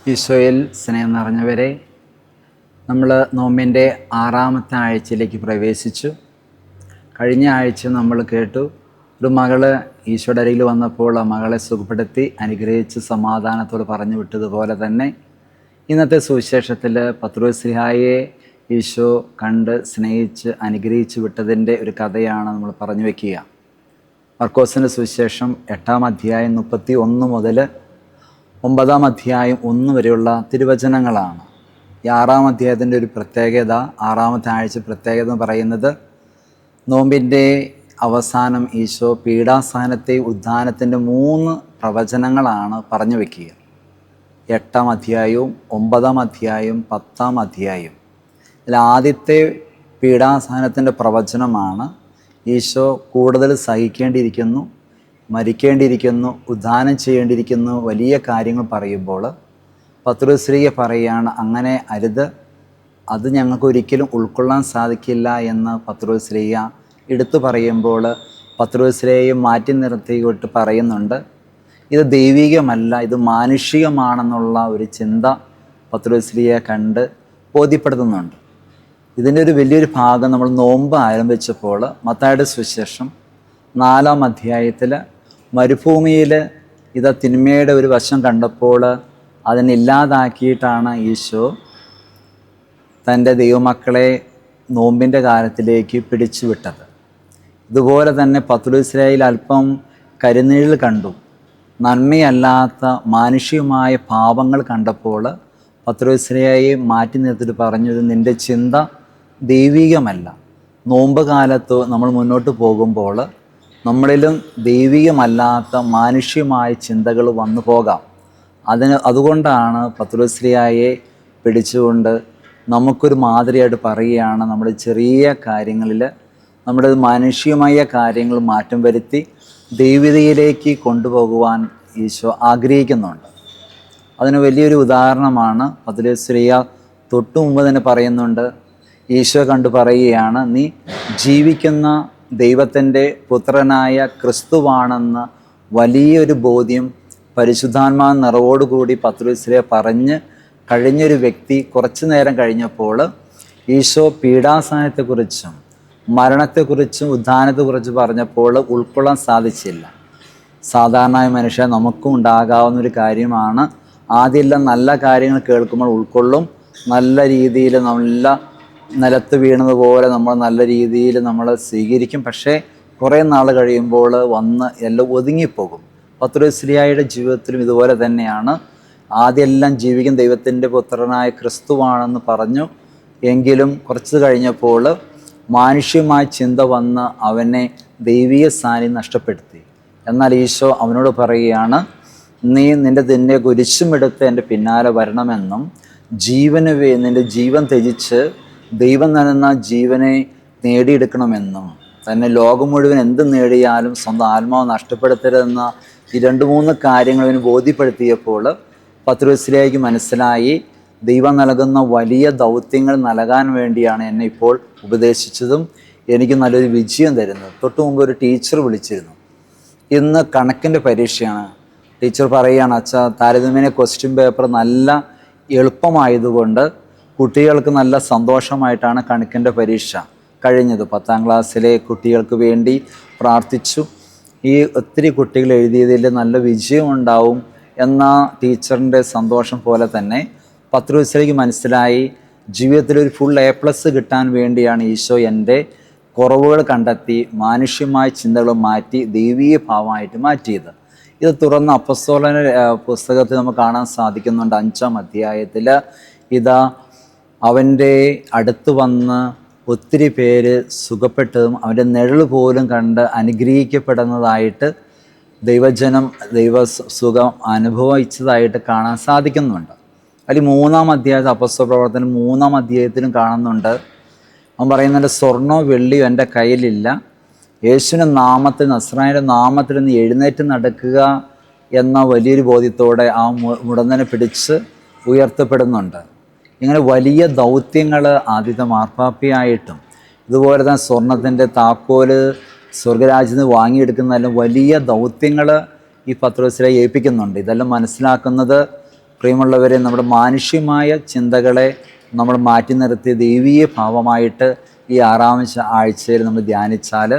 ഈശോയിൽ സ്നേഹം നിറഞ്ഞവരെ, നമ്മൾ നോമ്പിൻ്റെ 6ാമത്തെ ആഴ്ചയിലേക്ക് പ്രവേശിച്ചു. കഴിഞ്ഞ ആഴ്ച നമ്മൾ കേട്ടു, ഒരു മകള് ഈശോയുടെ അരികിൽ വന്നപ്പോൾ ആ മകളെ സുഖപ്പെടുത്തി അനുഗ്രഹിച്ച് സമാധാനത്തോട് പറഞ്ഞു വിട്ടതുപോലെ തന്നെ ഇന്നത്തെ സുവിശേഷത്തിൽ പത്രോസ്ലീഹായെ ഈശോ കണ്ട് സ്നേഹിച്ച് അനുഗ്രഹിച്ച് വിട്ടതിൻ്റെ ഒരു കഥയാണ് നമ്മൾ പറഞ്ഞു വയ്ക്കുക. മർക്കോസിൻ്റെ സുവിശേഷം 8-ാം അധ്യായം 31 മുതൽ 9-ാം അധ്യായം 1 വരെയുള്ള തിരുവചനങ്ങളാണ്. ഈ 6-ാം അധ്യായത്തിൻ്റെ ഒരു പ്രത്യേകത, 6ാമത്തെ ആഴ്ച പ്രത്യേകത എന്ന് പറയുന്നത്, നോമ്പിൻ്റെ അവസാനം ഈശോ പീഡാസഹനത്തെ ഉദ്ധാനത്തിൻ്റെ 3 പ്രവചനങ്ങളാണ് പറഞ്ഞു വയ്ക്കുക. 8-ാം അധ്യായവും 9-ാം അധ്യായവും 10-ാം അധ്യായവും. ഇതിൽ ആദ്യത്തെ പീഡാസഹനത്തിൻ്റെ പ്രവചനമാണ്. ഈശോ കൂടുതൽ സഹിക്കേണ്ടിയിരിക്കുന്നു, മരിക്കേണ്ടിയിരിക്കുന്നു, ഉദ്ധാനം ചെയ്യേണ്ടിയിരിക്കുന്നു, വലിയ കാര്യങ്ങൾ പറയുമ്പോൾ പത്രോസ്ലീഹ പറയുകയാണ്, അങ്ങനെ അരുത്, അത് ഞങ്ങൾക്ക് ഒരിക്കലും ഉൾക്കൊള്ളാൻ സാധിക്കില്ല എന്ന് പത്രോസ്ലീഹ എടുത്തു പറയുമ്പോൾ പത്രോസ്ലീഹയെ മാറ്റി നിർത്തിയിട്ട് പറയുന്നുണ്ട്, ഇത് ദൈവികമല്ല, ഇത് മാനുഷികമാണെന്നുള്ള ഒരു ചിന്ത പത്രോസ്ലീഹ കണ്ട് ബോധ്യപ്പെടുത്തുന്നുണ്ട്. ഇതിൻ്റെ ഒരു വലിയൊരു ഭാഗം നമ്മൾ നോമ്പ് ആരംഭിച്ചപ്പോൾ മത്തായിയുടെ സുവിശേഷം 4-ാം അധ്യായത്തിൽ മരുഭൂമിയിൽ തിന്മയുടെ ഒരു വശം കണ്ടപ്പോൾ അതിനില്ലാതാക്കിയിട്ടാണ് ഈശോ തൻ്റെ ദൈവമക്കളെ നോമ്പിൻ്റെ കാലത്തിലേക്ക് പിടിച്ചുവിട്ടത്. ഇതുപോലെ തന്നെ പത്രോസ്ലീഹയിൽ അല്പം കരുനീഴൽ കണ്ടു. നന്മയല്ലാത്ത മാനുഷികമായ പാപങ്ങൾ കണ്ടപ്പോൾ പത്രോസ്ലീഹയെ മാറ്റി നിർത്തിയിട്ട് പറഞ്ഞത്, നിൻ്റെ ചിന്ത ദൈവികമല്ല. നോമ്പ് കാലത്ത് നമ്മൾ മുന്നോട്ട് പോകുമ്പോൾ നമ്മളിലും ദൈവികമല്ലാത്ത മാനുഷ്യമായ ചിന്തകൾ വന്നു പോകാം. അതുകൊണ്ടാണ് പത്രോസ്ലീഹയെ പിടിച്ചുകൊണ്ട് നമുക്കൊരു മാതൃകയായിട്ട് പറയുകയാണ്, നമ്മുടെ ചെറിയ കാര്യങ്ങളിൽ നമ്മുടെ മാനുഷികമായ കാര്യങ്ങൾ മാറ്റം വരുത്തി ദൈവികതയിലേക്ക് കൊണ്ടുപോകുവാൻ ഈശോ ആഗ്രഹിക്കുന്നുണ്ട്. അതിന് വലിയൊരു ഉദാഹരണമാണ് പത്രോസ്ലീഹ തൊട്ടു മുമ്പ് തന്നെ പറയുന്നുണ്ട്. ഈശോ കണ്ടു പറയുകയാണ്, നീ ജീവിക്കുന്ന ദൈവത്തിൻ്റെ പുത്രനായ ക്രിസ്തുവാണെന്ന് വലിയൊരു ബോധ്യം പരിശുദ്ധാത്മാ നിറവോടുകൂടി പത്രോസ്ലീഹ പറഞ്ഞ് കഴിഞ്ഞൊരു വ്യക്തി കുറച്ചു നേരം കഴിഞ്ഞപ്പോൾ ഈശോ പീഡാസഹനത്തെക്കുറിച്ചും മരണത്തെക്കുറിച്ചും ഉദ്ധാനത്തെക്കുറിച്ചും പറഞ്ഞപ്പോൾ ഉൾക്കൊള്ളാൻ സാധിച്ചില്ല. സാധാരണ മനുഷ്യൻ നമുക്കും ഉണ്ടാകാവുന്നൊരു കാര്യമാണ്. ആദ്യമെല്ലാം നല്ല കാര്യങ്ങൾ കേൾക്കുമ്പോൾ ഉൾക്കൊള്ളും, നല്ല രീതിയിൽ നല്ല നിലത്ത് വീണതുപോലെ നമ്മൾ നല്ല രീതിയിൽ നമ്മൾ സ്വീകരിക്കും. പക്ഷേ കുറേ നാൾ കഴിയുമ്പോൾ വന്ന് എല്ലാം ഒതുങ്ങിപ്പോകും. പത്രോസ്ലീഹയുടെ ജീവിതത്തിലും ഇതുപോലെ തന്നെയാണ്. ആദ്യമെല്ലാം ജീവിക്കുന്ന ദൈവത്തിൻ്റെ പുത്രനായ ക്രിസ്തുവാണെന്ന് പറഞ്ഞു, എങ്കിലും കുറച്ച് കഴിഞ്ഞപ്പോൾ മാനുഷ്യമായ ചിന്ത വന്ന് അവനെ ദൈവിക സാന്നിധ്യം നഷ്ടപ്പെടുത്തി. എന്നാൽ ഈശോ അവനോട് പറയുകയാണ്, നീ നിൻ്റെ കുരിശുമെടുത്ത് എൻ്റെ പിന്നാലെ വരണമെന്നും നിൻ്റെ ജീവൻ ത്യജിച്ച് ദൈവം നൽകുന്ന ജീവനെ നേടിയെടുക്കണമെന്നും തന്നെ ലോകം മുഴുവൻ എന്ത് നേടിയാലും സ്വന്തം ആത്മാവ് നഷ്ടപ്പെടുത്തരുതെന്ന ഈ 2-3 കാര്യങ്ങൾ അവന് ബോധ്യപ്പെടുത്തിയപ്പോൾ പത്രോസ്ലീഹയ്ക്ക് മനസ്സിലായി, ദൈവം നൽകുന്ന വലിയ ദൗത്യങ്ങൾ നൽകാൻ വേണ്ടിയാണ് എന്നെ ഇപ്പോൾ ഉപദേശിച്ചതും എനിക്ക് നല്ലൊരു വിജയം തരുന്നത്. തൊട്ടു മുമ്പ് ഒരു ടീച്ചർ വിളിച്ചിരുന്നു. ഇന്ന് കണക്കിൻ്റെ പരീക്ഷയാണ്. ടീച്ചർ പറയുകയാണ്, അച്ഛാ, താരതമ്യേന ക്വസ്റ്റ്യൻ പേപ്പർ നല്ല എളുപ്പമായതുകൊണ്ട് കുട്ടികൾക്ക് നല്ല സന്തോഷമായിട്ടാണ് കണക്കിൻ്റെ പരീക്ഷ കഴിഞ്ഞത്. 10ാം ക്ലാസ്സിലെ കുട്ടികൾക്ക് വേണ്ടി പ്രാർത്ഥിച്ചു. ഈ ഒത്തിരി കുട്ടികൾ എഴുതിയതിൽ നല്ല വിജയം ഉണ്ടാവും എന്ന ടീച്ചറിൻ്റെ സന്തോഷം പോലെ തന്നെ പത്രോസ്ലീഹയ്ക്ക് മനസ്സിലായി, ജീവിതത്തിലൊരു ഫുൾ A+ കിട്ടാൻ വേണ്ടിയാണ് ഈശോ എൻ്റെ കുറവുകൾ കണ്ടെത്തി മാനുഷ്യമായ ചിന്തകൾ മാറ്റി ദൈവീയ ഭാവമായിട്ട് മാറ്റിയത്. ഇത് തുറന്ന അപ്പസ്തോലന പുസ്തകത്തിൽ നമുക്ക് കാണാൻ സാധിക്കുന്നുണ്ട്. 5-ാം അധ്യായത്തിൽ അവൻ്റെ അടുത്ത് വന്ന് ഒത്തിരി പേര് സുഖപ്പെട്ടതും അവൻ്റെ നിഴൽ പോലും കണ്ട് അനുഗ്രഹിക്കപ്പെടുന്നതായിട്ട് ദൈവജനം സുഖം അനുഭവിച്ചതായിട്ട് കാണാൻ സാധിക്കുന്നുണ്ട്. അതിൽ 3-ാം അധ്യായത്തിൽ അപ്പസ്തോല പ്രവർത്തനം 3-ാം അധ്യായത്തിലും കാണുന്നുണ്ട്. അവൻ പറയുന്നുണ്ട്, സ്വർണ്ണോ വെള്ളിയോ എൻ്റെ കയ്യിലില്ല, യേശുവിൻ്റെ നാമത്തിൽ, നസ്രായൻ്റെ നാമത്തിൽ നിന്ന് എഴുന്നേറ്റ് നടക്കുക എന്ന വലിയൊരു ബോധ്യത്തോടെ ആ മുടന്തനെ പിടിച്ച് ഉയർത്തപ്പെടുന്നുണ്ട്. ഇങ്ങനെ വലിയ ദൗത്യങ്ങൾ ആദ്യത്തെ മാർപ്പാപ്പയായിട്ടും ഇതുപോലെ തന്നെ സ്വർണത്തിൻ്റെ താക്കോല് സ്വർഗരാജ്യത്ത് നിന്ന് വാങ്ങിയെടുക്കുന്നതെല്ലാം വലിയ ദൗത്യങ്ങൾ ഈ പത്രോസ്ലീഹയെ ഏൽപ്പിക്കുന്നുണ്ട്. ഇതെല്ലാം മനസ്സിലാക്കുന്നത് പ്രിയമുള്ളവരെ, നമ്മുടെ മാനുഷ്യമായ ചിന്തകളെ നമ്മൾ മാറ്റി നിർത്തി ദൈവീയ ഭാവമായിട്ട് ഈ ആഴ്ചയിൽ നമ്മൾ ധ്യാനിച്ചാൽ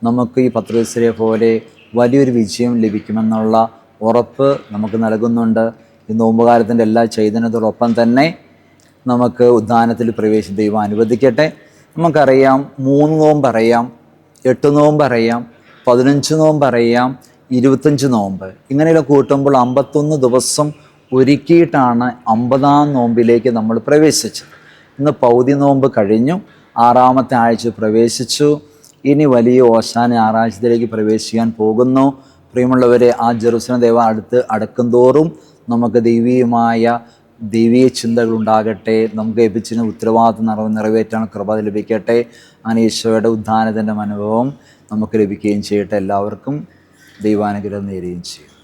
നമുക്ക് ഈ പത്രോസിനെ പോലെ വലിയൊരു വിജയം ലഭിക്കുമെന്നുള്ള ഉറപ്പ് നമുക്ക് നൽകുന്നുണ്ട്. ഈ നോമ്പുകാലത്തിൻ്റെ എല്ലാ ചൈതന്യത്തോടൊപ്പം തന്നെ നമുക്ക് ഉദ്ധാനത്തിൽ ദൈവം അനുവദിക്കട്ടെ. നമുക്കറിയാം 3 നോമ്പറിയാം, 8 നോമ്പറിയാം, 15 നോമ്പറിയാം, 25 നോമ്പ്. ഇങ്ങനെയുള്ള കൂട്ടുമ്പോൾ 51 ദിവസം ഒരുക്കിയിട്ടാണ് 50-ാം നോമ്പിലേക്ക് നമ്മൾ പ്രവേശിച്ചത്. ഇന്ന് പൗതി നോമ്പ് കഴിഞ്ഞു, 6-ാമത്തെ ആഴ്ച പ്രവേശിച്ചു. ഇനി വലിയ ഓശാന ഞായറാഴ്ചയിലേക്ക് പ്രവേശിക്കാൻ പോകുന്നു. പ്രിയമുള്ളവരെ, ആ ജെറുസലേം ദേവ അടുക്കും തോറും നമുക്ക് ദൈവീയ ചിന്തകൾ ഉണ്ടാകട്ടെ. നമുക്ക് ലഭിച്ചിന് ഉത്തരവാദിത്വം നിറവേറ്റാൻ കൃപ ലഭിക്കട്ടെ. അങ്ങനെ ഈശോയുടെ ഉദ്ധാനത്തിൻ്റെ അനുഭവം നമുക്ക് ലഭിക്കുകയും ചെയ്യട്ടെ. എല്ലാവർക്കും ദൈവാനുഗ്രഹം നേരുകയും ചെയ്യും.